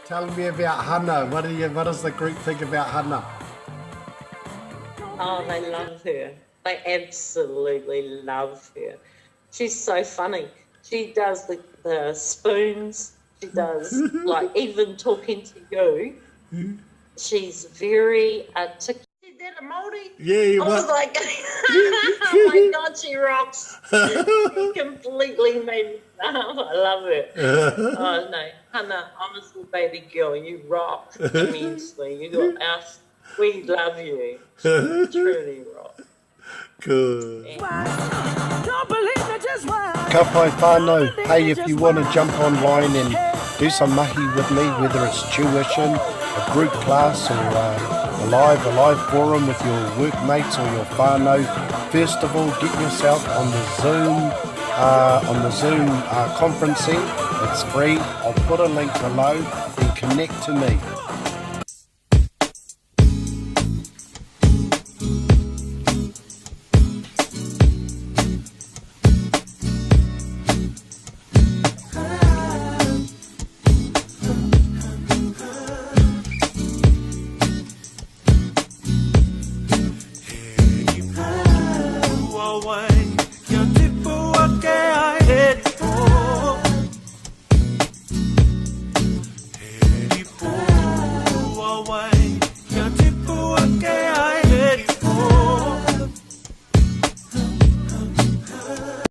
Tell me about Whànau. What does the group think about Whànau? Oh, they love her. They absolutely love her. She's so funny. She does the spoons. She does, like, even talking to you. She's very articulate. Is that a Maori? Yeah, I was like, oh my God, she rocks. She completely made me laugh. I love it. Oh, no. Hannah, I'm a little baby girl. You rock immensely. You got us. We love you. You truly rock. Good. Ka pai whānau. Hey, if you want to jump online and do some mahi with me, whether it's tuition, a group class, or a live forum with your workmates or your whānau, first of all, get yourself on the Zoom conferencing. It's free. I'll put a link below and connect to me.